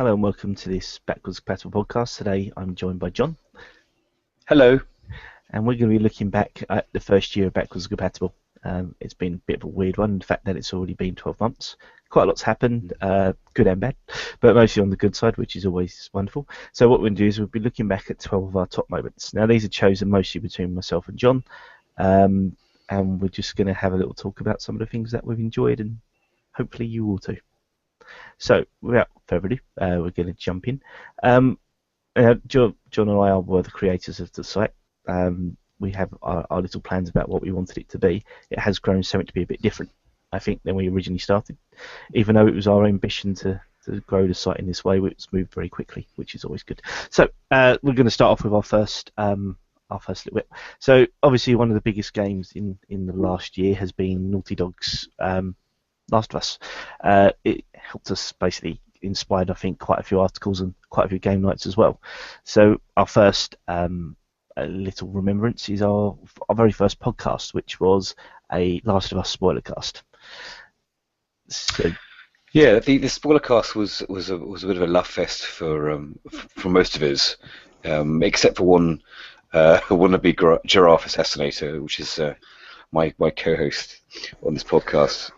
Hello and welcome to this Backwards Compatible podcast. Today I'm joined by Jon. Hello. And we're going to be looking back at the first year of Backwards Compatible. It's been a bit of a weird one, the fact that it's already been 12 months. Quite a lot's happened, good and bad, but mostly on the good side, which is always wonderful. So what we're going to do is we'll be looking back at 12 of our top moments. Now these are chosen mostly between myself and Jon, and we're just going to have a little talk about some of the things that we've enjoyed, and hopefully you will too. So, without further ado, we're going to jump in. Jon and I were the creators of the site. We have our little plans about what we wanted it to be. It has grown something to be a bit different, I think, than we originally started. Even though it was our ambition to grow the site in this way, it's moved very quickly, which is always good. So, we're going to start off with our first little bit. So, obviously, one of the biggest games in the last year has been Naughty Dog's Last of Us. It helped us, basically inspired, I think, quite a few articles and quite a few game nights as well. So our first little remembrance is our very first podcast, which was a Last of Us spoiler cast. So, yeah, the spoiler cast was a bit of a love fest for most of us, except for one wannabe giraffe assassinator, which is my co-host on this podcast.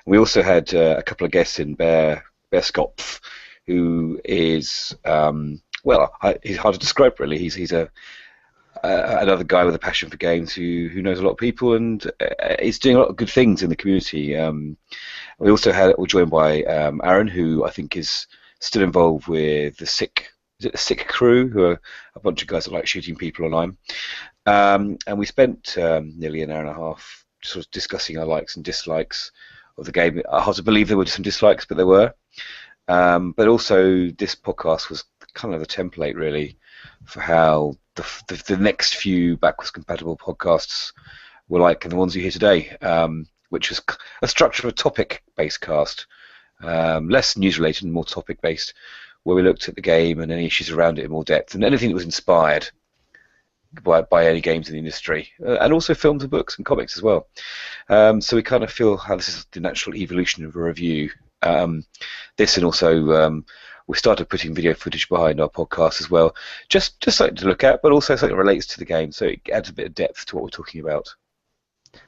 We also had a couple of guests in Bear Skopf, who is he's hard to describe really. He's another guy with a passion for games who knows a lot of people and is doing a lot of good things in the community. We're joined by Aaron, who I think is still involved with the Sick crew, who are a bunch of guys that like shooting people online. And we spent nearly an hour and a half sort of discussing our likes and dislikes of the game. Hard to believe there were some dislikes, but there were. But also, this podcast was kind of the template, really, for how the next few backwards compatible podcasts were like, and the ones you hear today, which was a structure of a topic-based cast, less news-related and more topic-based, where we looked at the game and any issues around it in more depth, and anything that was inspired by any games in the industry, and also films and books and comics as well. So we kind of feel how this is the natural evolution of a review. This, and also we started putting video footage behind our podcast as well, just something to look at, but also something that relates to the game, so it adds a bit of depth to what we're talking about.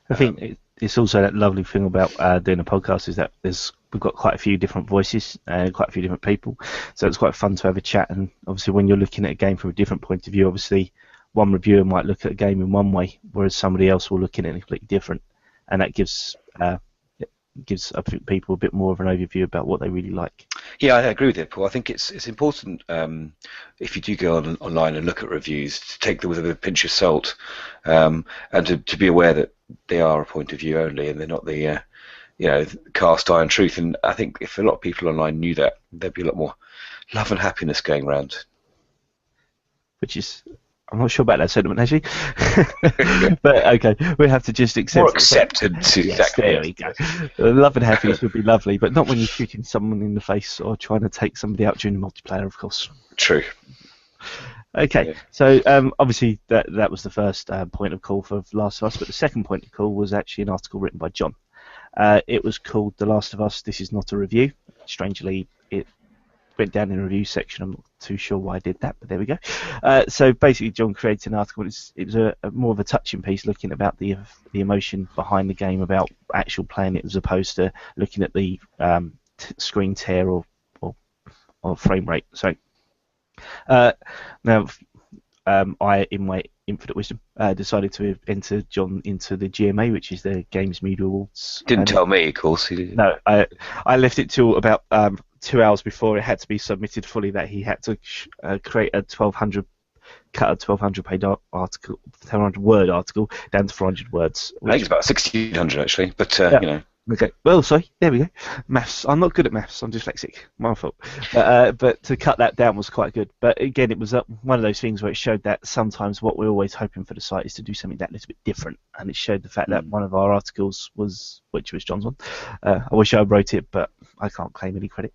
I think it's also that lovely thing about doing a podcast is that we've got quite a few different voices and quite a few different people, so it's quite fun to have a chat. And obviously when you're looking at a game from a different point of view, obviously one reviewer might look at a game in one way, whereas somebody else will look at it completely different, and that gives I think people a bit more of an overview about what they really like. Yeah, I agree with it, Paul. I think it's important if you do go online and look at reviews, to take them with a bit of a pinch of salt, and to be aware that they are a point of view only, and they're not the cast iron truth. And I think if a lot of people online knew that, there'd be a lot more love and happiness going around. Which is, I'm not sure about that sentiment actually, but okay, we have to just accept. More acceptance, yes, exactly. There we go. Love and happiness would be lovely, but not when you're shooting someone in the face or trying to take somebody out during multiplayer, of course. True. Okay, yeah. So obviously that was the first point of call for Last of Us, but the second point of call was actually an article written by Jon. It was called The Last of Us, This Is Not a Review. Strangely, it went down in the review section. I'm not too sure why I did that, but there we go. So basically, Jon created an article. It was a more of a touching piece, looking about the emotion behind the game, about actual playing it, as opposed to looking at the screen tear or frame rate. So now, I, in my infinite wisdom, decided to enter Jon into the GMA, which is the Games Media Awards. Didn't tell me, of course. He didn't. No, I left it till about 2 hours before it had to be submitted fully, that he had to create a 1,200 page article, 1,200 word article down to 400 words. I think it's about 1,600 actually, but yeah. Okay. Well, sorry. There we go. Maths. I'm not good at maths. I'm dyslexic. My fault. But to cut that down was quite good. But again, it was one of those things where it showed that sometimes what we're always hoping for the site is to do something that little bit different. And it showed the fact that one of our articles which was Jon's one. I wish I wrote it, but I can't claim any credit.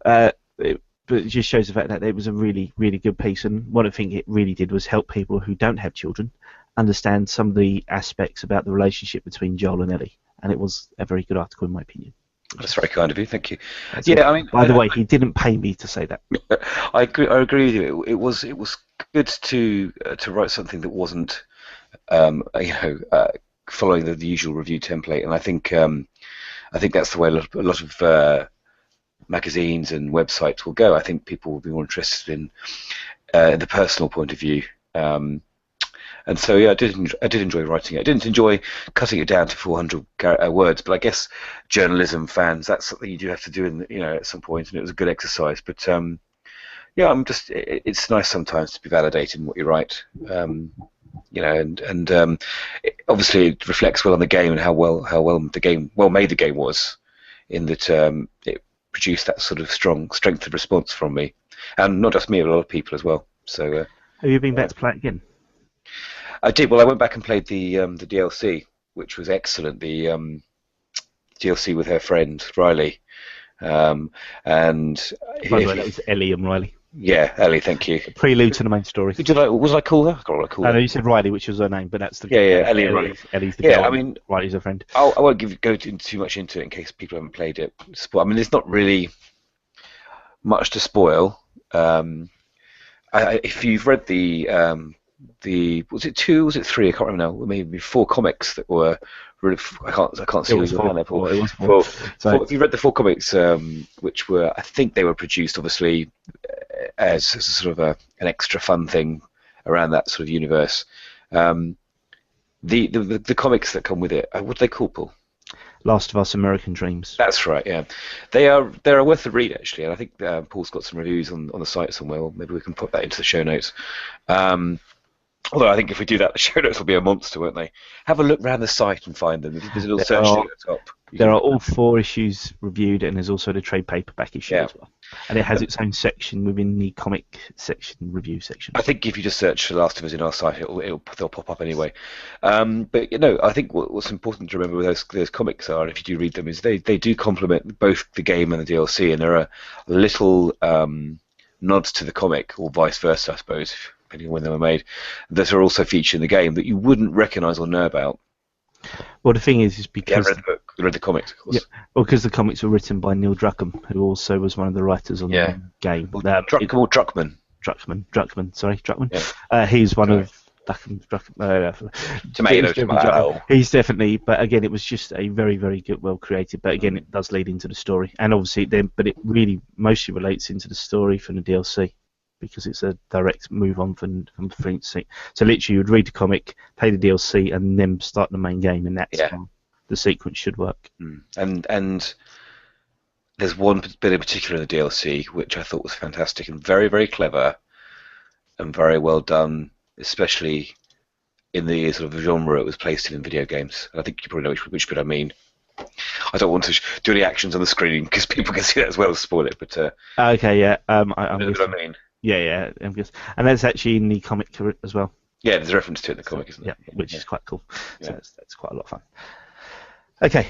But it just shows the fact that it was a really, really good piece. And one of the things it really did was help people who don't have children understand some of the aspects about the relationship between Joel and Ellie. And it was a very good article, in my opinion. That's very kind of you. Thank you. That's Yeah, it. I mean, By the way, he didn't pay me to say that. I agree with you. It was good to write something that wasn't you know following the usual review template, and I think that's the way a lot of magazines and websites will go. I think people will be more interested in the personal point of view. And so, yeah, I did enjoy writing it. I didn't enjoy cutting it down to 400 words, but I guess journalism fans, that's something you do have to do at some point, and it was a good exercise. But yeah, it's nice sometimes to be validated in what you write. Obviously it reflects well on the game and how well made the game was, in that it produced that sort of strong strength of response from me, and not just me, but a lot of people as well. So Have you been back to play it again? I did. Well, I went back and played the DLC, which was excellent. The DLC with her friend Riley, and By the way, that was Ellie and Riley. Yeah, Ellie. Thank you. Prelude to the main story. What did I call her? I can't remember what I called her. I know you said Riley, which was her name, but that's the Ellie and Riley. Ellie's the girl. I mean, Riley's her friend. I won't go too much into it in case people haven't played it. I mean, there's not really much to spoil. If you've read the was it 2? Was it 3? I can't remember now. Maybe 4 comics that were. I can't see who's on there. It was 4. So if you read the 4 comics, which were, I think they were produced obviously as a sort of an extra fun thing around that sort of universe. The comics that come with it, what do they call, Paul? Last of Us: American Dreams. That's right. Yeah, they're worth a read actually, and I think Paul's got some reviews on the site somewhere. Or maybe we can put that into the show notes. Although I think if we do that, the show notes will be a monster, won't they? Have a look around the site and find them. There's a little search thing at the top. There are all 4 issues reviewed, and there's also the trade paperback issue as well. And it has its own section within the comic section, review section. I think if you just search for Last of Us in our site, they'll pop up anyway. But I think what's important to remember with those comics are, if you do read them, is they do complement both the game and the DLC, and there are little nods to the comic, or vice versa, I suppose, depending on when they were made, that are also featured in the game that you wouldn't recognise or know about. Well, the thing is because you read the comics, of course. Yeah, well, because the comics were written by Neil Druckmann, who also was one of the writers on the game. Druckmann. Druckmann. Yeah. He's one of Tomato. He's definitely, but again, it was just a very, very good, well created. But again, it does lead into the story, and obviously but it really mostly relates into the story from the DLC, because it's a direct move on from the free seat. So literally, you would read the comic, play the DLC, and then start the main game, and that's how the sequence should work. And there's one bit in particular in the DLC which I thought was fantastic and very, very clever and very well done, especially in the sort of genre it was placed in video games. And I think you probably know which bit I mean. I don't want to do any actions on the screen because people can see that as well as spoil it. But okay, yeah, I know what I mean. Yeah, and that's actually in the comic as well. Yeah, there's a reference to it in the comic, isn't there? Yeah, which is quite cool. So that's quite a lot of fun. Okay,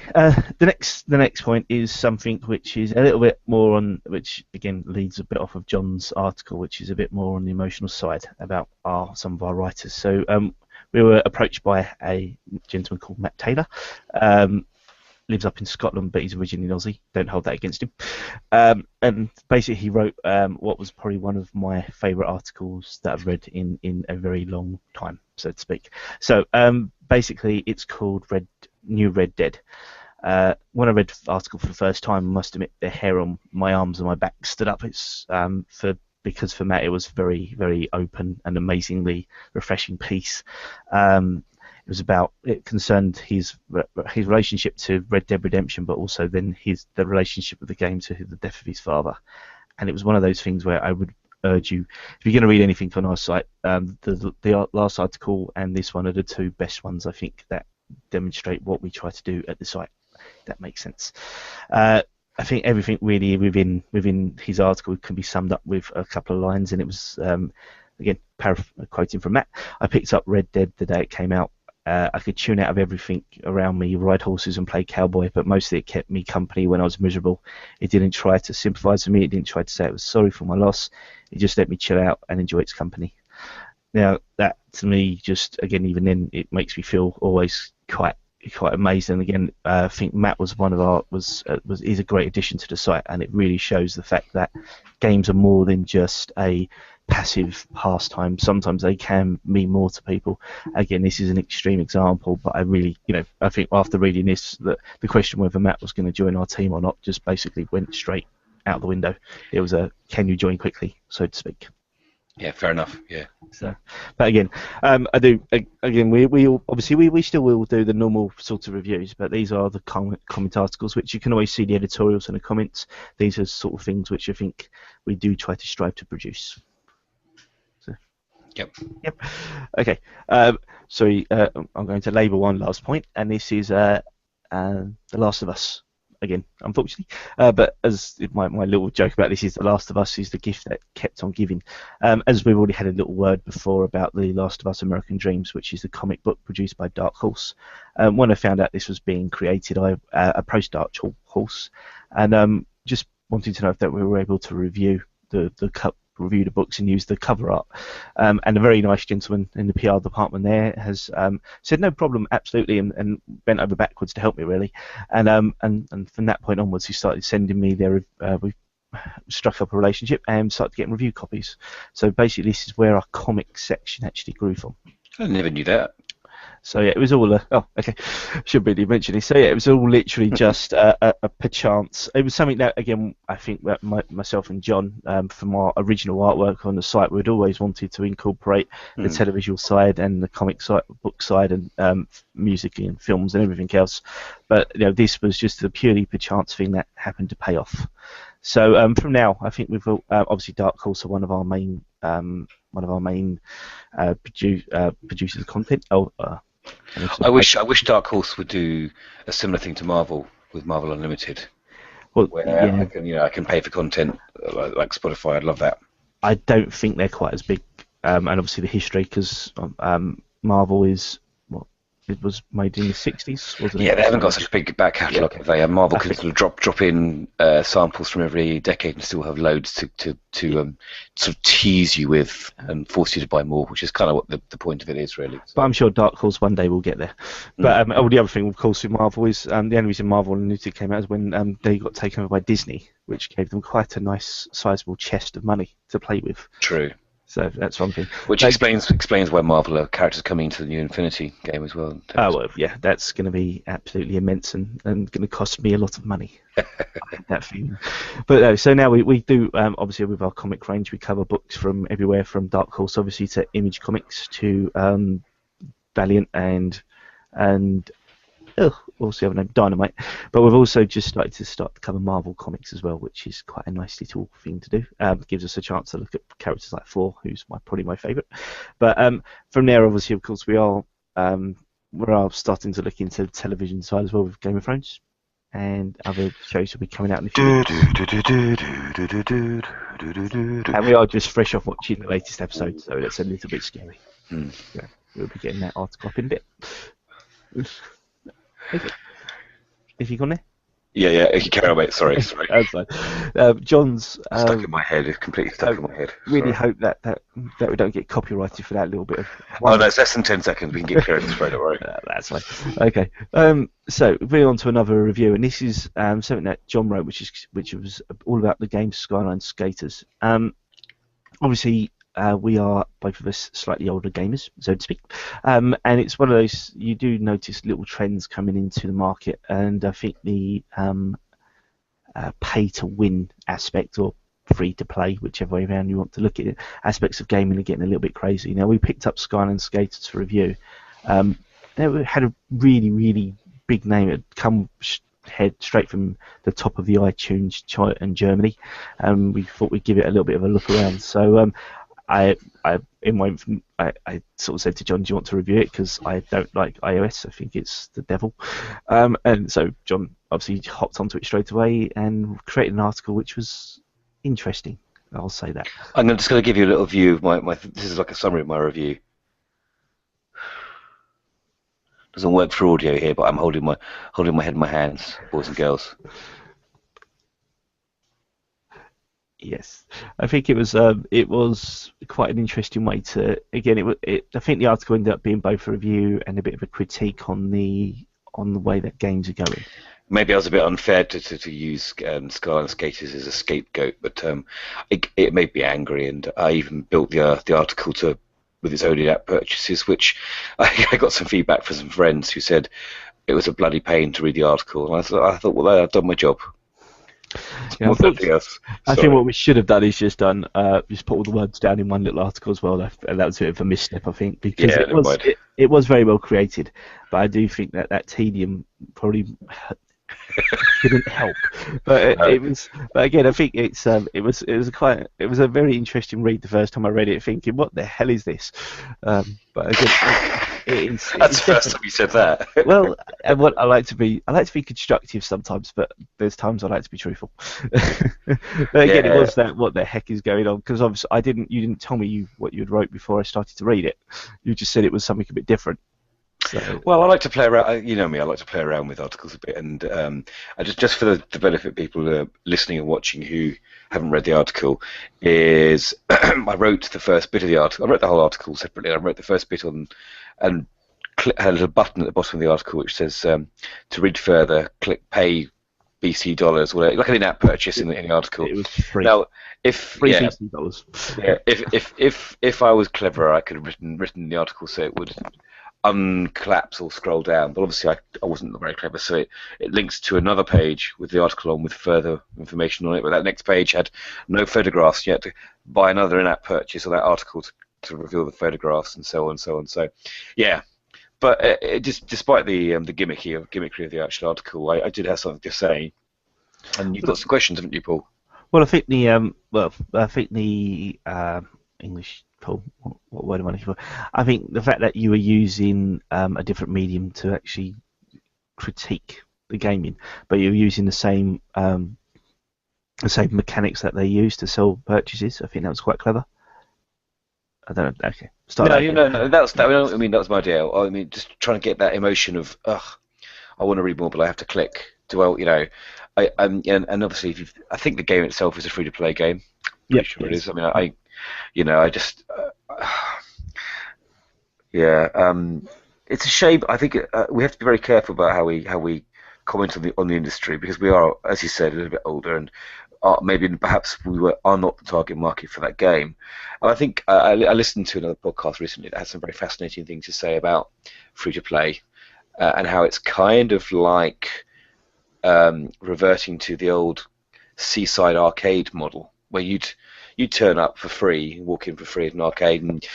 the next point is something which is a little bit more on, which again leads a bit off of Jon's article, which is a bit more on the emotional side about some of our writers. So we were approached by a gentleman called Matt Taylor. Lives up in Scotland, but he's originally Aussie. Don't hold that against him. And basically, he wrote what was probably one of my favourite articles that I've read in a very long time, so to speak. So basically, it's called New Red Dead. When I read the article for the first time, I must admit the hair on my arms and my back stood up. It's because for Matt it was very, very open and amazingly refreshing piece. It concerned his relationship to Red Dead Redemption, but also then the relationship with the game to the death of his father. And it was one of those things where I would urge you, if you're going to read anything on our site, the last article and this one are the 2 best ones, I think, that demonstrate what we try to do at the site. If that makes sense. I think everything really within his article can be summed up with a couple of lines, and it was again quoting from Matt. I picked up Red Dead the day it came out. I could tune out of everything around me, ride horses and play cowboy, but mostly it kept me company when I was miserable. It didn't try to sympathise with me. It didn't try to say it was sorry for my loss. It just let me chill out and enjoy its company. Now, that to me, just again, even then, it makes me feel always quite quite amazing. Again, I think Matt was one of our is a great addition to the site, and it really shows the fact that games are more than just a passive pastime. Sometimes they can mean more to people. Again, this is an extreme example, but I really, I think after reading this, that the question whether Matt was going to join our team or not just basically went straight out the window. It was a can you join quickly, so to speak. Yeah, fair enough. Yeah. So, but again, I do. Again, we all, obviously we still will do the normal sort of reviews, but these are the comment articles, which you can always see the editorials and the comments. These are sort of things which I think we do try to strive to produce. So, Yep. Okay. Sorry, I'm going to label one last point, and this is The Last of Us. Again, unfortunately, but as my little joke about this is The Last of Us is the gift that kept on giving. As we've already had a little word before about The Last of Us American Dreams, which is the comic book produced by Dark Horse. When I found out this was being created, I approached Dark Horse and just wanted to know if that we were able to review review the books and use the cover art. And a very nice gentleman in the PR department there has said no problem, absolutely, and bent over backwards to help me really. And from that point onwards, he started sending me their. We struck up a relationship and started getting review copies. So basically, this is where our comic section actually grew from. I never knew that. So yeah, it was all okay. Should really mention it. So yeah, it was all literally just a perchance. It was something that again I think that myself and John from our original artwork on the site, we'd always wanted to incorporate the televisual side and the comic side, book side, and musically and films and everything else. But this was just a purely perchance thing that happened to pay off. So from now, I think we've obviously Dark Horse are one of our main producers of content. I wish Dark Horse would do a similar thing to Marvel with Marvel Unlimited, where I can pay for content like Spotify. I'd love that. I don't think they're quite as big, and obviously the history because Marvel is it was made in the 60s, wasn't it? Yeah, they haven't got such a big back catalogue, have they? Marvel can sort of drop in samples from every decade and still have loads to sort of tease you with and force you to buy more, which is kind of what the point of it is, really. So. But I'm sure Dark Horse one day will get there. But the other thing, of course, with Marvel is the only reason Marvel Unlimited came out is when they got taken over by Disney, which gave them quite a nice, sizable chest of money to play with. True. So that's one thing. Which explains why Marvel characters coming into the new Infinity game as well. Oh, well, yeah, that's going to be absolutely immense and going to cost me a lot of money. I had that feeling. But so now we do, obviously with our comic range, we cover books from everywhere from Dark Horse, obviously, to Image Comics, to Valiant and also have a name, Dynamite. But we've also just started to cover Marvel Comics as well, which is quite a nice little thing to do. Gives us a chance to look at characters like Thor, who's probably my favourite. But from there, obviously, of course, we are starting to look into the television side as well with Game of Thrones. And other shows will be coming out in the future. And we are just fresh off watching the latest episode, so that's a little bit scary. Yeah, we'll be getting that article up in a bit. Is he gone there? Yeah. Carry on, mate. Sorry. That's fine. John's stuck in my head. It's completely stuck in my head. Really hope that we don't get copyrighted for that little bit of. Oh no, it's less than 10 seconds. We can get clear of this, don't worry. That's fine. Okay. So moving on to another review, and this is something that John wrote, which was all about the game Skyline Skaters. Obviously. We are both of us slightly older gamers, so to speak, and it's one of those you do notice little trends coming into the market, and I think the pay-to-win aspect or free-to-play, whichever way around you want to look at it, aspects of gaming are getting a little bit crazy. Now we picked up Skyline Skaters for review. It had a really, really big name. It come head straight from the top of the iTunes chart in Germany, and we thought we'd give it a little bit of a look around. So. I sort of said to John, do you want to review it? Because I don't like iOS. I think it's the devil. And so John obviously hopped onto it straight away and created an article which was interesting. I'll say that. I'm just going to give you a little view of my this is like a summary of my review. Doesn't work for audio here, but I'm holding my head in my hands, boys and girls. Yes, I think it was quite an interesting way to. Again, I think the article ended up being both a review and a bit of a critique on the on the way that games are going. Maybe I was a bit unfair to use Scarlet Skaters as a scapegoat, but it made me angry, and I even built the article with its own in-app purchases, which I got some feedback from some friends who said it was a bloody pain to read the article, and I thought, well, I've done my job. Yeah, else. I think what we should have done is just put all the words down in one little article as well, and that was a bit of a misstep, I think, because it was very well created, but I do think that tedium probably didn't help. But But again, I think it was a very interesting read the first time I read it, thinking, what the hell is this? But again, that's the first time you said that. Well, what I like to be constructive sometimes, but there's times I like to be truthful. But again, it was that, what the heck is going on? Because obviously you didn't tell me what you'd wrote before I started to read it. You just said it was something a bit different. So. Well, I like to play around. You know me. I like to play around with articles a bit, and I just for the benefit of people who are listening and watching who haven't read the article, is I wrote the first bit of the article. I wrote the whole article separately. I wrote the first bit on, and had a little button at the bottom of the article which says to read further, click pay BC dollars, or like an in-app purchase in the article. It was free. Now, free BC dollars. If I was clever, I could have written the article so it would uncollapse or scroll down, but obviously I wasn't very clever, so it links to another page with the article on with further information on it, but that next page had no photographs. You had to buy another in-app purchase of that article to reveal the photographs, and so on and so on. So yeah, but despite the gimmickry of the actual article, I did have something to say, and you've got some questions, haven't you, Paul? Well, I think the English. Paul, what word am I looking for? I think the fact that you were using a different medium to actually critique the gaming, but you're using the same mechanics that they use to sell purchases. I think that was quite clever. I don't know. Okay, no. That was my idea. I mean, just trying to get that emotion of, I want to read more, but I have to click. And obviously, I think the game itself is a free-to-play game. Yeah, sure it is. I mean, it's a shame. I think we have to be very careful about how we comment on the industry, because we are, as you said, a little bit older, and perhaps are not the target market for that game. And I think I listened to another podcast recently that had some very fascinating things to say about free to play and how it's kind of like reverting to the old seaside arcade model, where you turn up for free, walk in for free at an arcade, and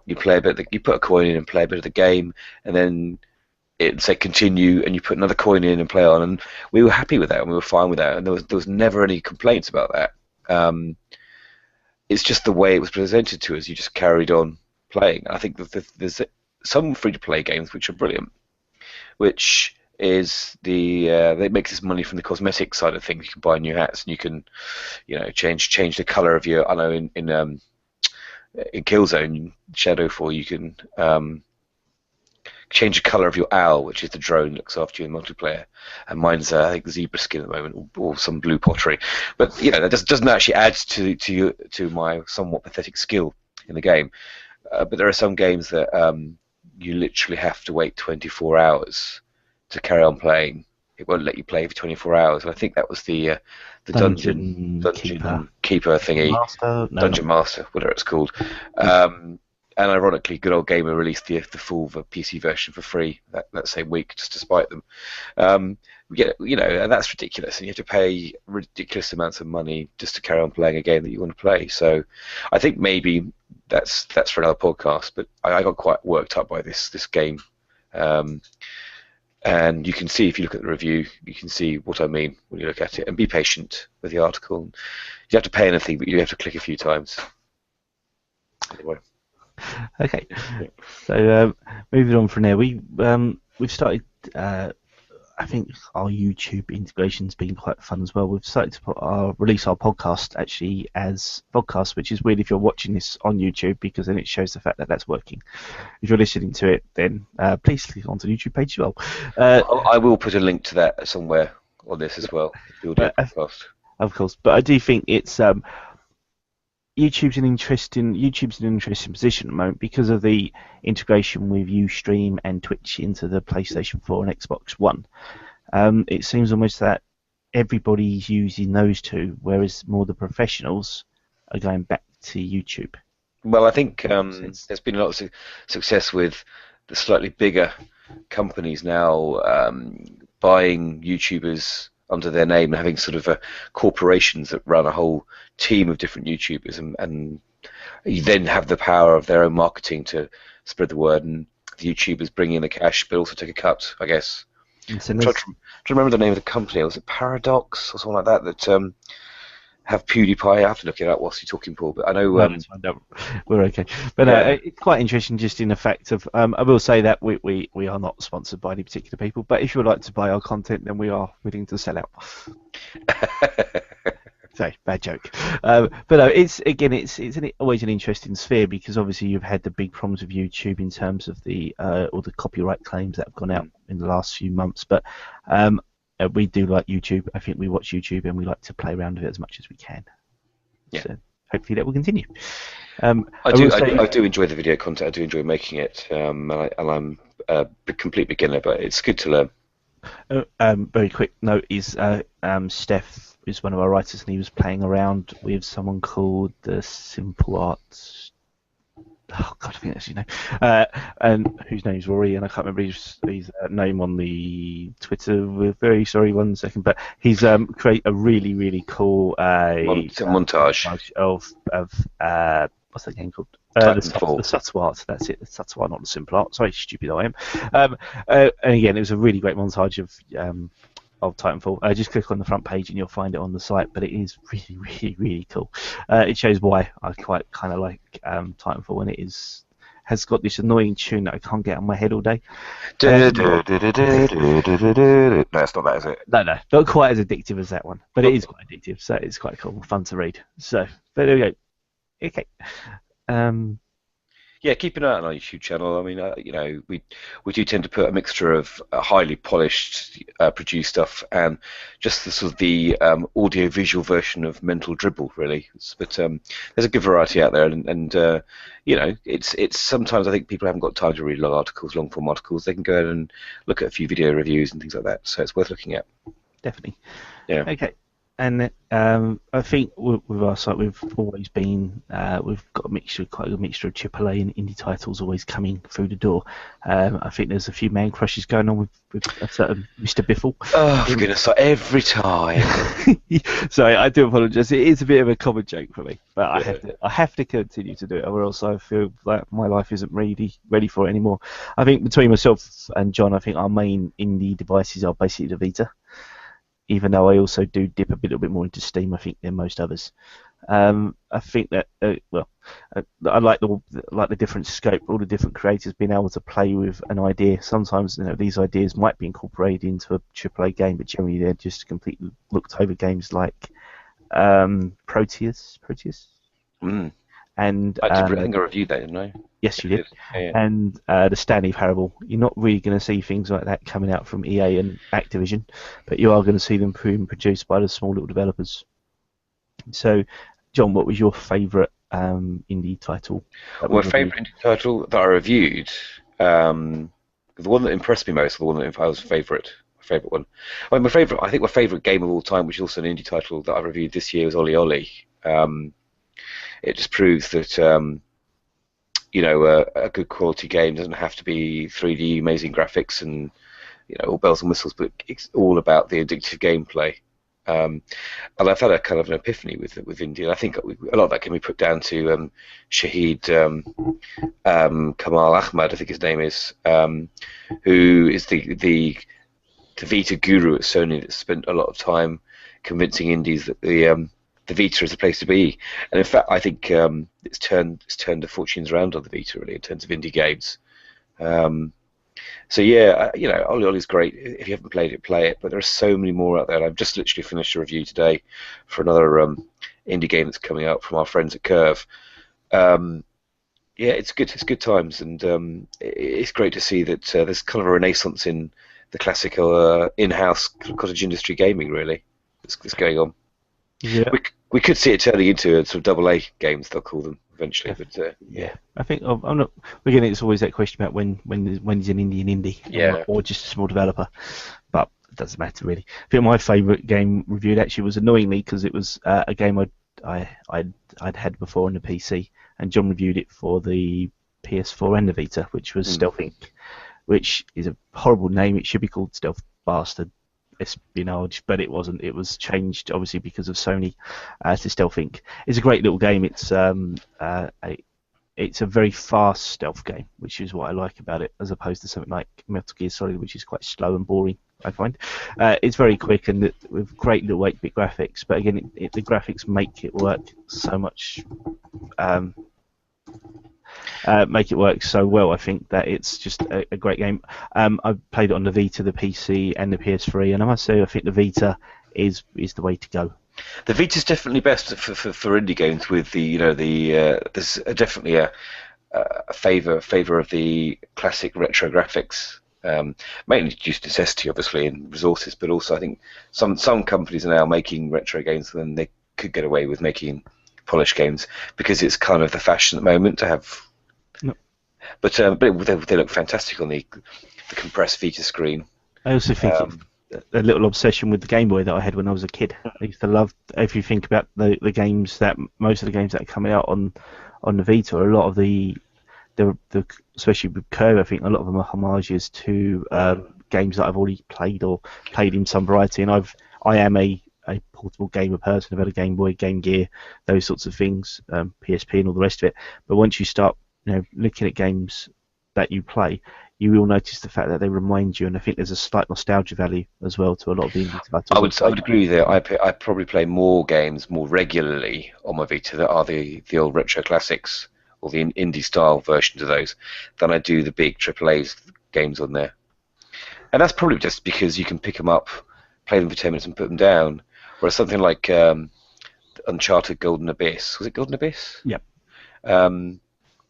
you play a bit. You put a coin in and play a bit of the game, and then it say continue, and you put another coin in and play on. And we were happy with that, and we were fine with that, and there was never any complaints about that. It's just the way it was presented to us. You just carried on playing. I think that there's some free-to-play games which are brilliant, which is it makes this money from the cosmetic side of things. You can buy new hats, and you can, change the color of your. I know in Killzone Shadowfall, you can change the color of your owl, which is the drone that looks after you in multiplayer. And mine's I think zebra skin at the moment, or some blue pottery. But that doesn't actually add to my somewhat pathetic skill in the game. But there are some games that you literally have to wait 24 hours to carry on playing. It won't let you play for 24 hours. And I think that was the dungeon keeper thingy, Dungeon Master, whatever it's called. And ironically, Good Old Gamer released the full PC version for free that same week, just to spite them. And that's ridiculous. And you have to pay ridiculous amounts of money just to carry on playing a game that you want to play. So I think maybe that's for another podcast. But I got quite worked up by this game. And you can see, if you look at the review, you can see what I mean when you look at it. And be patient with the article. You have to pay anything, but you have to click a few times. Anyway. Okay. So moving on from there, we've started. I think our YouTube integration's been quite fun as well. We've started to release our podcast actually as podcast, which is weird if you're watching this on YouTube, because then it shows the fact that that's working. If you're listening to it, then please click onto the YouTube page as well. I will put a link to that somewhere on this as well. Podcast. Of course, but I do think it's YouTube's an interesting position at the moment because of the integration with Ustream and Twitch into the PlayStation 4 and Xbox One. It seems almost that everybody's using those two, whereas more the professionals are going back to YouTube. Well, I think there's been a lot of success with the slightly bigger companies now buying YouTubers under their name and having sort of corporations that run a whole team of different YouTubers, and you then have the power of their own marketing to spread the word, and the YouTubers bring in the cash but also take a cut, I guess. So I'm trying to remember the name of the company. Was it Paradox or something like that that have PewDiePie? I have to look it up whilst you're talking, Paul, but I know... we're okay. But it's quite interesting just in the fact of... I will say that we are not sponsored by any particular people, but if you would like to buy our content, then we are willing to sell out. Sorry, bad joke. But no, it's always an interesting sphere because obviously you've had the big problems with YouTube in terms of the all the copyright claims that have gone out in the last few months. But we do like YouTube. I think we watch YouTube and we like to play around with it as much as we can. Yeah. So hopefully that will continue. I do enjoy the video content. I do enjoy making it, and I'm a complete beginner, but it's good to learn. Very quick note is Steph is one of our writers, and he was playing around with someone called the Simple Arts. Oh God, I think that's his name. And whose name is Rory, and I can't remember his name on the Twitter. We're very sorry. 1 second, but he's create a really cool montage of what's that game called? The subtle art. That's it. The subtle art, not the simple art. Sorry, stupid I am. And again, it was a really great montage of Titanfall. Just click on the front page and you'll find it on the site, but it is really cool. It shows why I quite kind of like Titanfall, and has got this annoying tune that I can't get on my head all day. No, it's not that, is it? No, not quite as addictive as that one, but it is quite addictive, so it's quite cool, fun to read. So, but there we go. Okay. Yeah, keep an eye on our YouTube channel. I mean, we do tend to put a mixture of highly polished, produced stuff and just the sort of the audio-visual version of mental dribble, really. But there's a good variety out there, and it's sometimes I think people haven't got time to read long-form articles. They can go ahead and look at a few video reviews and things like that. So it's worth looking at. Definitely. Yeah. Okay. And I think with our site, we've always been, we've got quite a mixture of AAA and indie titles always coming through the door. I think there's a few man crushes going on with a certain Mr. Biffle. Oh, for goodness sake, every time. Sorry, I do apologise. It is a bit of a common joke for me, but I have to continue to do it, or else I feel like my life isn't ready for it anymore. I think between myself and John, I think our main indie devices are basically the Vita. Even though I also do dip a little bit more into Steam, I think, than most others. I think that I like the different scope, all the different creators being able to play with an idea. Sometimes these ideas might be incorporated into a AAA game, but generally they're just completely looked over games like Proteus. Mm. And I think I reviewed that, didn't I? Yes, you did. Yeah. And the Stanley Parable. You're not really going to see things like that coming out from EA and Activision, but you are going to see them being produced by the small little developers. So, John, what was your favourite indie title? My favourite indie title that I reviewed, the one that impressed me most, the one that I was favourite one. I mean, I think my favourite game of all time, which is also an indie title that I reviewed this year, was Oli Oli. It just proves that a good quality game doesn't have to be 3D, amazing graphics, and all bells and whistles, but it's all about the addictive gameplay. And I've had a kind of an epiphany with indie. And I think a lot of that can be put down to Shahid Kamal Ahmad, I think his name is, who is the Vita guru at Sony that spent a lot of time convincing indies that the Vita is the place to be, and in fact, I think it's turned the fortunes around on the Vita really in terms of indie games. So yeah, Oli Oli's great. If you haven't played it, play it. But there are so many more out there. And I've just literally finished a review today for another indie game that's coming out from our friends at Curve. Yeah, it's good. It's good times, and it's great to see that there's kind of a renaissance in the classical in-house cottage industry gaming. Really, that's going on. Yeah. We could see it turning into a sort of double A games, they'll call them eventually. But Yeah, I think I'm not. Again, it's always that question about when is an indie, Yeah. or just a small developer. But it doesn't matter really. I think my favourite game reviewed actually was annoyingly because it was a game I'd had before on the PC, and John reviewed it for the PS4 and the Vita, which was Stealth Inc., which is a horrible name. It should be called Stealth Bastard Espionage, but it wasn't. It was changed obviously because of Sony to Stealth Inc. It's a great little game. It's a very fast stealth game, which is what I like about it, as opposed to something like Metal Gear Solid, which is quite slow and boring, I find. It's very quick and with great little 8-bit graphics, but again, the graphics make it work so much, make it work so well, I think, that it's just a great game. I've played it on the Vita, the PC, and the PS3, and I must say, I think the Vita is the way to go. The Vita's definitely best for indie games. With there's definitely a favour of the classic retro graphics, mainly due to necessity, obviously, and resources. But also, I think some companies are now making retro games when they could get away with making polished games because it's kind of the fashion at the moment to have. No. But they look fantastic on the compressed Vita screen. I also think a little obsession with the Game Boy that I had when I was a kid. I used to love, if you think about the games that, most of the games that are coming out on the Vita, a lot of the especially with Curve, I think a lot of them are homages to games that I've already played or played in some variety. And I am a portable gamer person. I've had a Game Boy, Game Gear, those sorts of things, PSP and all the rest of it. But once you start, looking at games that you play, you will notice the fact that they remind you, and I think there's a slight nostalgia value as well to a lot of the indie titles. I would agree with you. I probably play more games more regularly on my Vita that are the old retro classics or the indie style versions of those than I do the big AAA games on there. And that's probably just because you can pick them up, play them for 10 minutes and put them down. Whereas something like Uncharted Golden Abyss, was it Golden Abyss? Yep.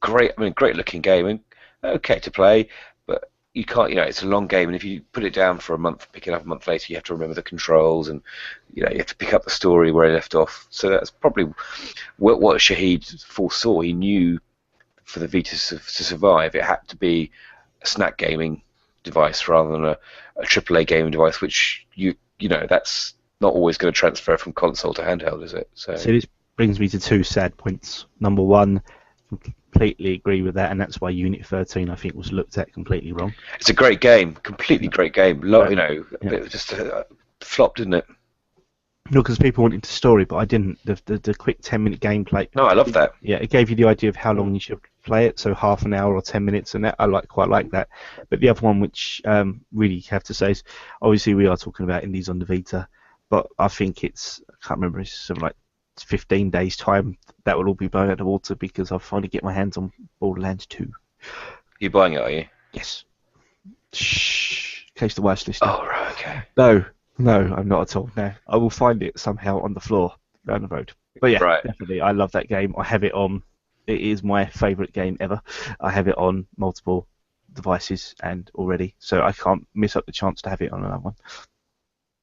Great looking game, and okay to play, but you can't, it's a long game, and if you put it down for a month, pick it up a month later, you have to remember the controls, and you have to pick up the story where it left off. So that's probably what Shahid foresaw. He knew for the Vita to survive, it had to be a snack gaming device rather than a AAA gaming device, which that's not always going to transfer from console to handheld, is it? So this brings me to two sad points. Number one, completely agree with that, and that's why Unit 13 I think was looked at completely wrong. It's a great game, completely great game. It just flopped, didn't it? No, because people wanted the story, but I didn't. The quick 10-minute gameplay. No, I love that. Yeah, it gave you the idea of how long you should play it, so half an hour or 10 minutes, and that I quite like that. But the other one, which really have to say, is obviously we are talking about indies on the Vita, but I think I can't remember, it's something like 15 days time that will all be blown out of the water because I'll finally get my hands on Borderlands 2. You're buying it, are you? Yes. Shh. In case the wife's listening. Oh, right, okay. No, I'm not at all. No, I will find it somehow on the floor down the road. But yeah, right. Definitely, I love that game. I have it on. It is my favourite game ever. I have it on multiple devices and already, so I can't miss up the chance to have it on another one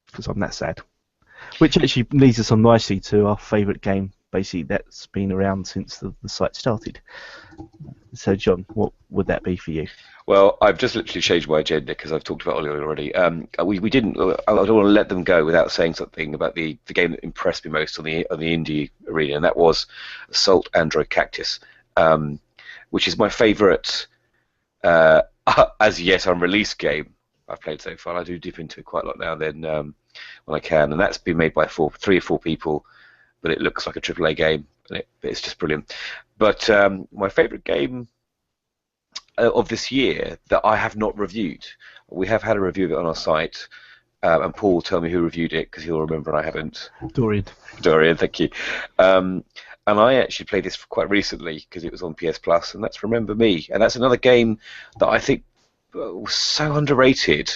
because I'm that sad. Which actually leads us on nicely to our favourite game, basically, that's been around since the site started. So, John, what would that be for you? Well, I've just literally changed my agenda because I've talked about it already. We didn't. I don't want to let them go without saying something about the game that impressed me most on the indie arena, and that was Assault Android Cactus, which is my favourite as yet unreleased game I've played so far. I do dip into it quite a lot now and then when I can, and that's been made by 3 or 4 people, but it looks like a AAA game, and it's just brilliant. But my favourite game of this year that I have not reviewed, we have had a review of it on our site, and Paul will tell me who reviewed it because he'll remember and I haven't. Dorian, thank you. And I actually played this quite recently because it was on PS Plus, and that's Remember Me, and that's another game that I think was so underrated,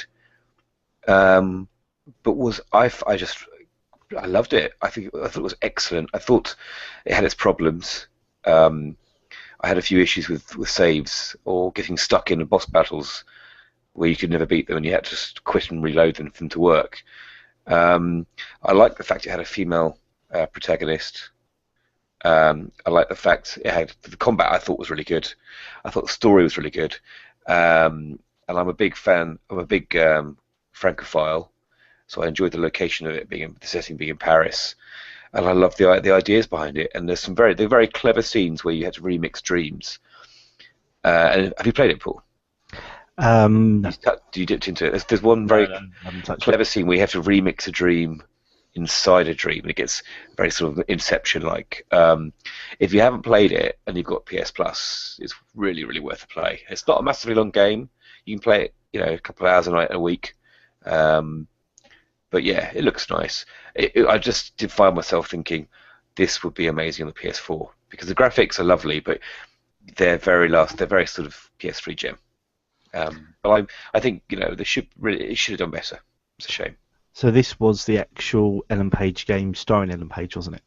but I loved it. I thought it was excellent. I thought it had its problems. I had a few issues with saves or getting stuck in boss battles where you could never beat them and you had to quit and reload them for them to work. I liked the fact it had a female protagonist. I like the fact it had the combat. I thought was really good. I thought the story was really good. And I'm a big fan. I'm a big Francophile, so I enjoyed the location of it being the setting being in Paris, and I love the ideas behind it. And there's some very clever scenes where you had to remix dreams. And have you played it, Paul? No. You dipped into it. There's one very clever scene where you have to remix a dream inside a dream, and it gets very sort of Inception-like. If you haven't played it and you've got PS Plus, it's really worth a play. It's not a massively long game. You can play it, a couple of hours a week. But yeah, it looks nice. I just did find myself thinking this would be amazing on the PS4 because the graphics are lovely, but they're very sort of PS3 gem. But I think it should have done better. It's a shame. So this was the actual Ellen Page game starring Ellen Page, wasn't it?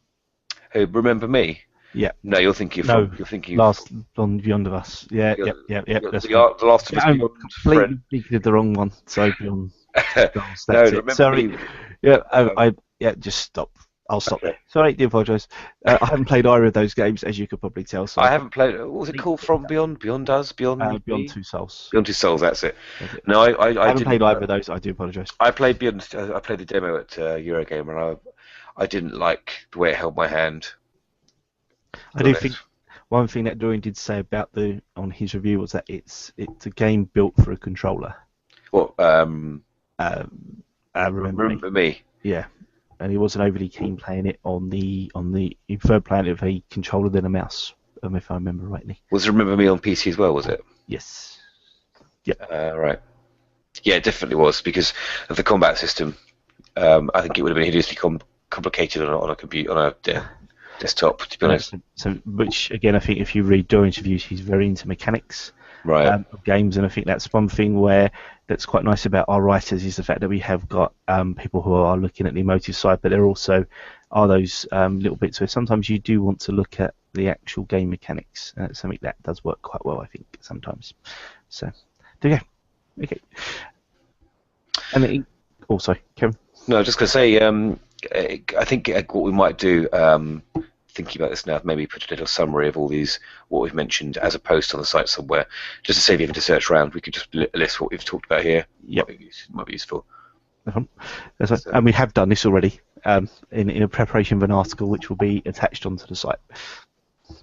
Who, Remember Me? Yeah. No, you're thinking Last on Beyond of Us. Yeah. That's the Last of Us. I'm completely thinking of the wrong one. So Beyond. That's no, it. Sorry. Me. Just stop. I'll stop there. Sorry, I do apologise. I haven't played either of those games, as you could probably tell. So I haven't played. What was it called? From Beyond? Beyond Us? Beyond Two Souls. Beyond Two Souls. That's it. No, I haven't played either of those. I do apologise. I played Beyond. I played the demo at Eurogamer, and I didn't like the way it held my hand. I do think one thing that Dorian did say about on his review was that it's a game built for a controller. What? Remember Me? Yeah. And he wasn't overly keen playing it on the he preferred playing it with a controller than a mouse, if I remember rightly. Was Remember Me on PC as well, was it? Yes. Yep. Right. Yeah, it definitely was because of the combat system. I think it would have been hideously complicated on a computer, on a desktop, to be honest. So, which again, I think if you read Dorian's reviews, he's very into mechanics. Right. Of games, and I think that's one thing that's quite nice about our writers is the fact that we have got people who are looking at the emotive side, but there also are those little bits where sometimes you do want to look at the actual game mechanics. Something that does work quite well, I think, sometimes. So, there you go. Okay. And sorry, Kevin. No, I was just going to say, I think what we might do, thinking about this now, maybe put a little summary of all these, what we've mentioned, as a post on the site somewhere, just to save you having to search around. We could just list what we've talked about here. Yep. Might be useful. That's right. And we have done this already in a preparation of an article which will be attached onto the site,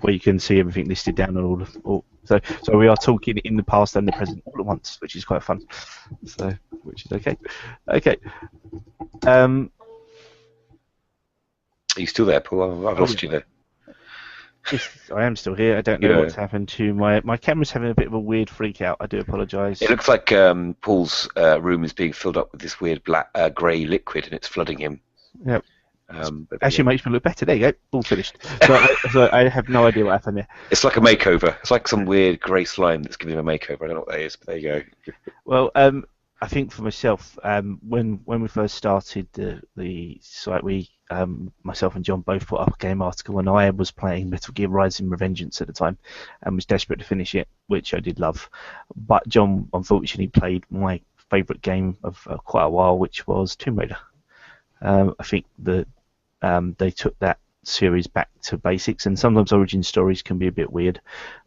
where you can see everything listed down on all. So we are talking in the past and the present all at once, which is quite fun. So, which is okay. Okay. Are you still there, Paul? I've lost you there. Yes, I am still here. I don't know what's happened to my camera's having a bit of a weird freak out. I do apologise. It looks like Paul's room is being filled up with this weird black grey liquid, and it's flooding him. Yep. Actually, makes me look better. There you go. All finished. So I have no idea what happened there. It's like a makeover. It's like some weird grey slime that's giving him a makeover. I don't know what that is, but there you go. Well, I think for myself, when we first started the site, myself and John both put up a game article, and I was playing Metal Gear Rising: Revengeance at the time, and was desperate to finish it, which I did love. But John, unfortunately, played my favourite game of quite a while, which was Tomb Raider. I think that they took that series back to basics, and sometimes origin stories can be a bit weird,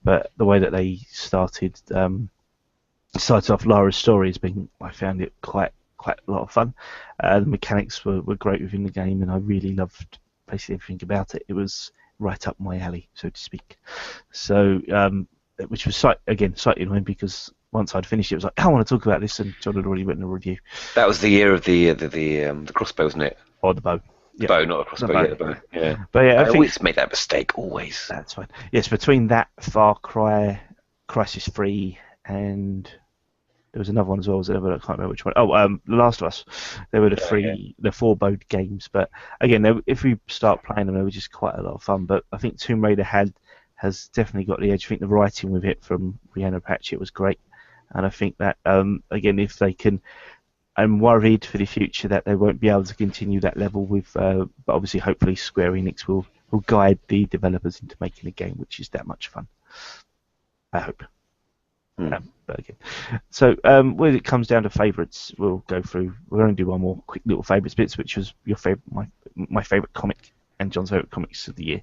but the way that they started off Lara's story I found it quite a lot of fun. The mechanics were great within the game, and I really loved basically everything about it. It was right up my alley, so to speak. So, which was slightly annoying because once I'd finished it, I was like, I want to talk about this, and John had already written a review. That was the year of the crossbow, wasn't it? Or the bow. The bow, not a crossbow. The bow. Yeah. But yeah, I always made that mistake. Always. That's fine. Yes, between that, Far Cry, Crisis 3, and there was another one as well. I can't remember which one. Oh, The Last of Us. They were the four bowed games. But again, if we start playing them, they were just quite a lot of fun. But I think Tomb Raider has definitely got the edge. I think the writing with it from Rhiannon Patchett was great, and I think that again, if they can, I'm worried for the future that they won't be able to continue that level with. But obviously, hopefully, Square Enix will guide the developers into making a game which is that much fun. I hope. But again, so when it comes down to favourites, we'll go through. We're going to do one more quick little favourites bits, which was your favourite, my favourite comic. and John's favourite comics of the year.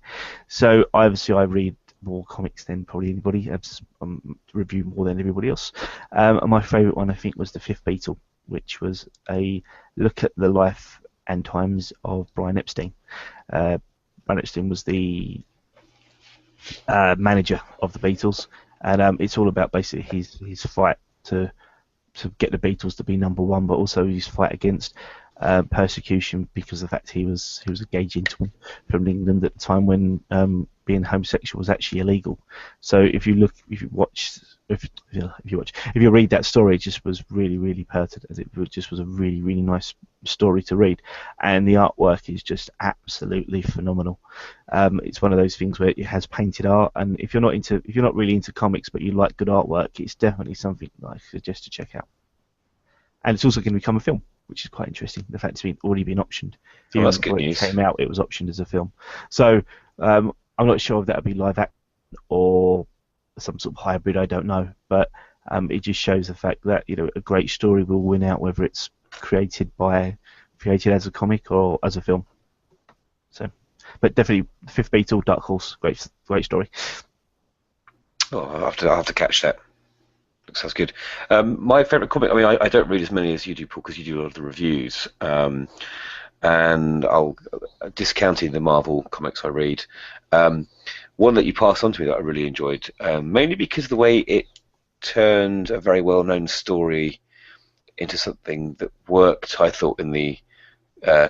So obviously I read more comics than probably anybody. I review more than everybody else. And my favourite one, I think, was The Fifth Beatle, which was a look at the life and times of Brian Epstein. Brian Epstein was the manager of the Beatles, and it's all about basically his fight to get the Beatles to be number one, but also his fight against persecution because of the fact he was a gay gentleman from England at the time when being homosexual was actually illegal. So if you read that story, it just was really pertinent, as it just was a really nice story to read, and the artwork is just absolutely phenomenal. It's one of those things where it has painted art, and if you're not really into comics but you like good artwork, it's definitely something that I suggest to check out. And it's also going to become a film, which is quite interesting. The fact it's already been optioned. Oh, that's good news. It came out, it was optioned as a film. So I'm not sure if that would be live action or some sort of hybrid. I don't know, but it just shows the fact that a great story will win out, whether it's created as a comic or as a film. So, but definitely Fifth Beatle, Dark Horse, great story. Oh, I'll have to catch that. Sounds good. My favourite comic, I don't read as many as you do, Paul, because you do a lot of the reviews. And I'll discounting the Marvel comics I read. One that you passed on to me that I really enjoyed, mainly because of the way it turned a very well-known story into something that worked, I thought, in the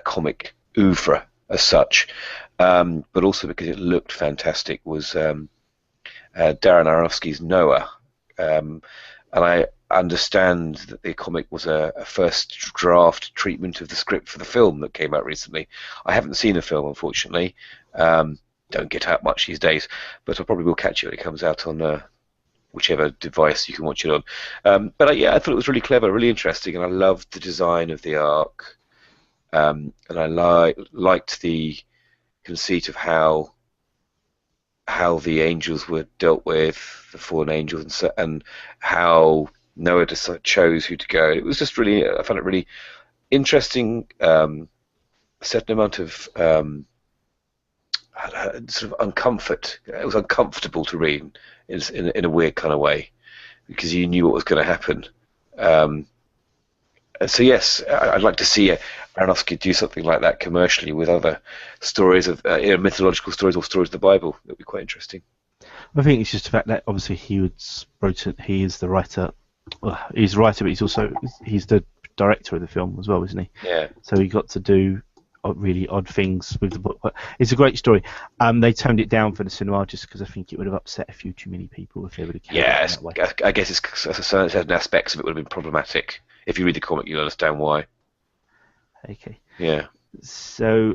comic oeuvre as such, but also because it looked fantastic, was Darren Aronofsky's Noah. And I understand that the comic was a first draft treatment of the script for the film that came out recently. I haven't seen the film, unfortunately. Don't get out much these days, but I probably will catch it when it comes out on whichever device you can watch it on. But I thought it was really clever, really interesting, and I loved the design of the arc. And I liked the conceit of how the angels were dealt with, the fallen angels, and how Noah chose who to go. It was just really, I found it really interesting. A certain amount of sort of uncomfort. It was uncomfortable to read in a weird kind of way, because you knew what was going to happen. So yes, I'd like to see Aronofsky do something like that commercially with other stories of mythological stories or stories of the Bible. That would be quite interesting. I think it's just the fact that obviously he is the writer. Well, he's the writer, but he's the director of the film as well, isn't he? Yeah. So he got to do really odd things with the book. But it's a great story. They toned it down for the cinema just because I think it would have upset a few too many people if they would have carried it that way. I guess certain aspects of it would have been problematic. If you read the comic, you'll understand why. Okay. Yeah. So,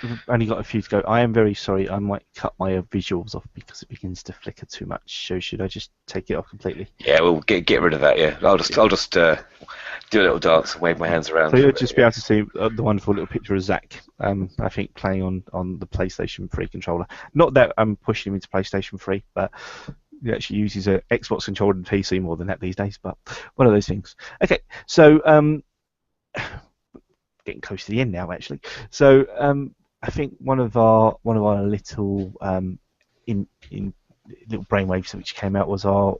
we've only got a few to go. I am very sorry. I might cut my visuals off because it begins to flicker too much. So should I just take it off completely? Yeah, we'll get rid of that. Yeah, I'll just do a little dance and wave my hands around. So you'll just be able to see the wonderful little picture of Zach. I think playing on the PlayStation 3 controller. Not that I'm pushing him into PlayStation 3, but he actually uses an Xbox controller and PC more than that these days. But one of those things. Okay, so getting close to the end now, actually. So I think one of our little little brainwaves which came out was our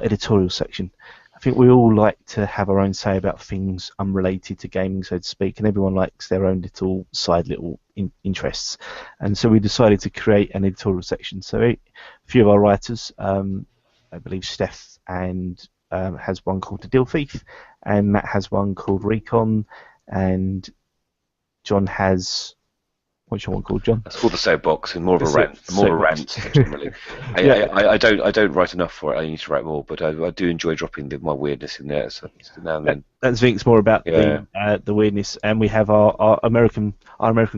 editorial section. I think we all like to have our own say about things unrelated to gaming, so to speak, and everyone likes their own little interests. And so we decided to create an editorial section. So a few of our writers, I believe Steph has one called The Deal Thief, and Matt has one called Recon, and John has... What's your one called, John? It's called the Soapbox, and more of a rant. Generally. I don't write enough for it. I need to write more, but I do enjoy dropping my weirdness in there. So now and then. I think it's more about the weirdness, and we have our American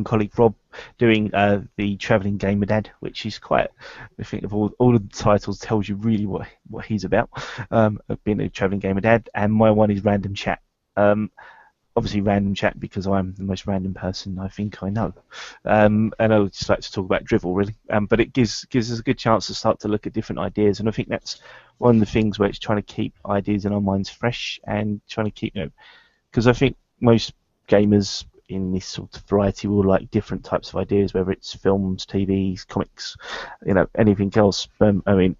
colleague Rob doing the Travelling Gamer Dad, which is quite. I think of all of the titles tells you really what he's about, of being a Travelling Gamer Dad, and my one is Random Chat. Obviously random chat because I'm the most random person I think I know, and I would just like to talk about drivel really, but it gives us a good chance to start to look at different ideas, and I think that's one of the things where it's trying to keep ideas in our minds fresh and trying to keep, because I think most gamers in this sort of variety will like different types of ideas, whether it's films, TVs, comics, anything else. I mean,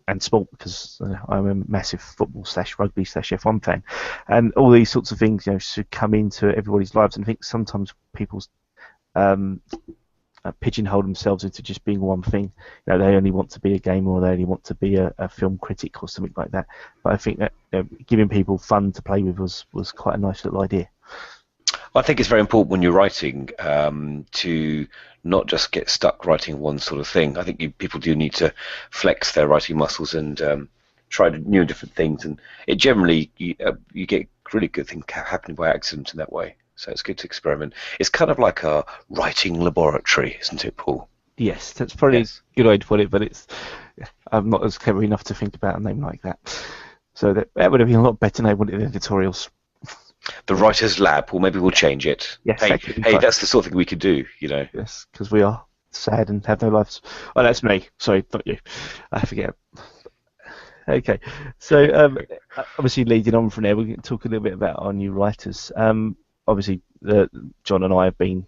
and sport, because I'm a massive football / rugby / F1 fan, and all these sorts of things should come into everybody's lives. And I think sometimes people pigeonhole themselves into just being one thing. They only want to be a gamer, or they only want to be a film critic or something like that. But I think that giving people fun to play with was quite a nice little idea. I think it's very important when you're writing to not just get stuck writing one sort of thing. I think people do need to flex their writing muscles and try new and different things. And it generally, you get really good things happening by accident in that way. So it's good to experiment. It's kind of like a writing laboratory, isn't it, Paul? Yes, that's probably a good way to put it, but I'm not as clever enough to think about a name like that. So that would have been a lot better name, wouldn't it, in editorials? The Writer's Lab, or maybe we'll change it. Yes, hey, that's the sort of thing we could do, Yes, because we are sad and have no lives. Oh, that's me. Sorry, not you. I forget. Okay, so obviously leading on from there, we can talk a little bit about our new writers. Obviously, Jon and I have been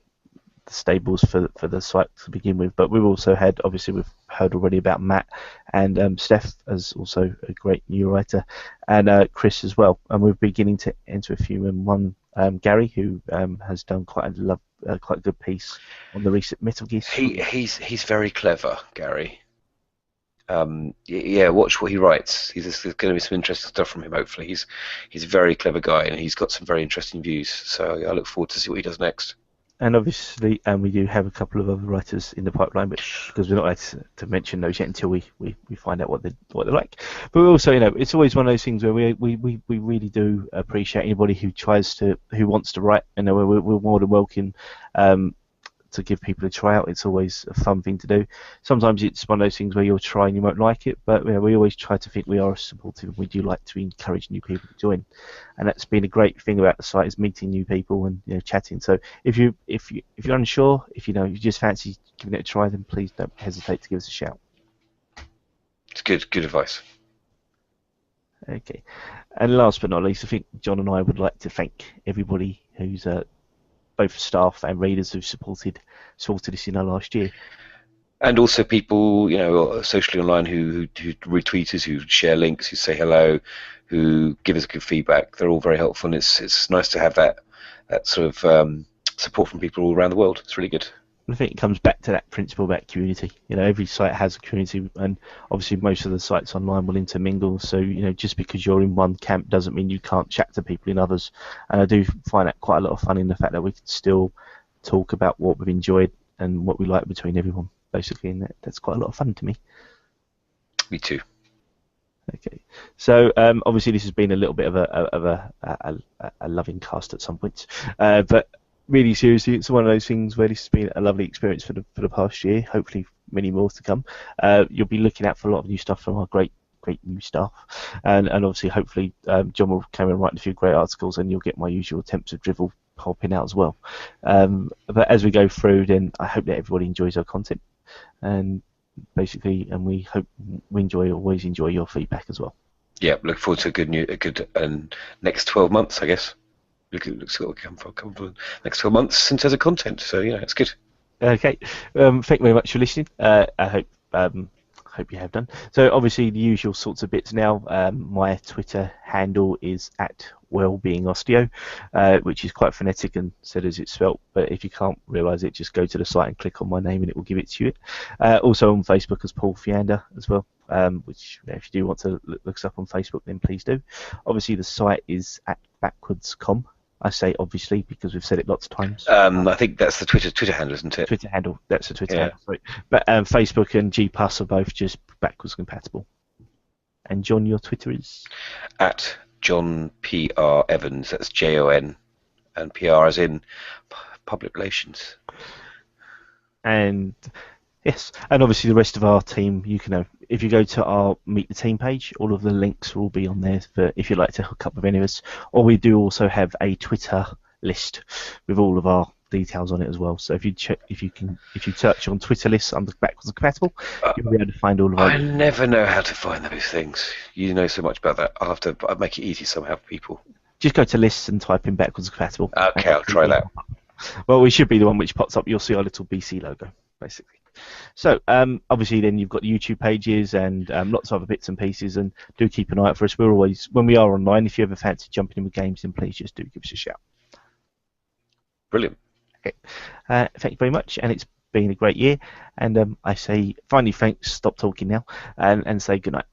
the stables for the site to begin with, but we've also had, obviously we've heard already about Matt, and Steph as also a great new writer, and Chris as well, and we're beginning to enter a few, and one Gary, who has done quite a good piece on the recent Metal Gear. He's very clever, Gary. Watch what he writes. There's going to be some interesting stuff from him. Hopefully, he's a very clever guy, and he's got some very interesting views. So I look forward to see what he does next. And obviously, we do have a couple of other writers in the pipeline, but because we're not allowed to mention those yet until we find out what they're like. But we also, it's always one of those things where we really do appreciate anybody who wants to write. We're more than welcome to give people a try out. It's always a fun thing to do. Sometimes it's one of those things where you'll try and you won't like it, but we always try to think we are supportive, and we do like to encourage new people to join. And that's been a great thing about the site, is meeting new people and chatting. So if you're unsure, if you just fancy giving it a try, then please don't hesitate to give us a shout. It's good advice. Okay, and last but not least, I think Jon and I would like to thank everybody who's both staff and readers who've supported us in our last year. And also people, socially online who retweet us, who share links, who say hello, who give us good feedback. They're all very helpful, and it's nice to have that sort of support from people all around the world. It's really good. I think it comes back to that principle about community. Every site has a community, and obviously most of the sites online will intermingle. So, just because you're in one camp doesn't mean you can't chat to people in others. And I do find that quite a lot of fun in the fact that we can still talk about what we've enjoyed and what we like between everyone, basically. And that's quite a lot of fun to me. Me too. Okay, so obviously this has been a little bit of a loving cast at some points, but really seriously, it's one of those things where this has been a lovely experience for the past year. Hopefully, many more to come. You'll be looking out for a lot of new stuff from our great new staff, and obviously, hopefully, Jon will come and write a few great articles, and you'll get my usual attempts of drivel popping out as well. But as we go through, then I hope that everybody enjoys our content, and basically, and we hope we always enjoy your feedback as well. Yeah, look forward to a good next 12 months, I guess. Looks like we'll come for the next 12 months in terms of content. So it's good. Okay, thank you very much for listening. I hope you have done. So obviously the usual sorts of bits now. My Twitter handle is @wellbeingosteo, which is quite phonetic and said as it's spelt. But if you can't realise it, just go to the site and click on my name and it will give it to you. Also on Facebook as Paul Fiander as well. Which if you do want to look us up on Facebook, then please do. Obviously the site is @backwards.com. I say obviously because we've said it lots of times. I think that's the Twitter handle, isn't it? Twitter handle, that's the Twitter handle. Sorry. But Facebook and GPass are both just backwards compatible. And Jon, your Twitter is? @Jon PR Evans, that's JON, and PR as in public relations. And yes, and obviously the rest of our team, you can if you go to our Meet the Team page, all of the links will all be on there for if you'd like to hook up with any of us. Or we do also have a Twitter list with all of our details on it as well. So if you search on Twitter lists under backwards compatible, you'll be able to find all of our. I never know how to find those things. You know so much about that. I'll make it easy somehow for people. Just go to lists and type in backwards compatible. Okay, I'll try that. Well, we should be the one which pops up. You'll see our little BC logo, basically. So, obviously, then you've got YouTube pages and lots of other bits and pieces, and do keep an eye out for us. We're always, when we are online, if you ever fancy jumping in with games, then please just do give us a shout. Brilliant. Okay. Thank you very much, and it's been a great year. And I say, finally, thanks, stop talking now, and say goodnight.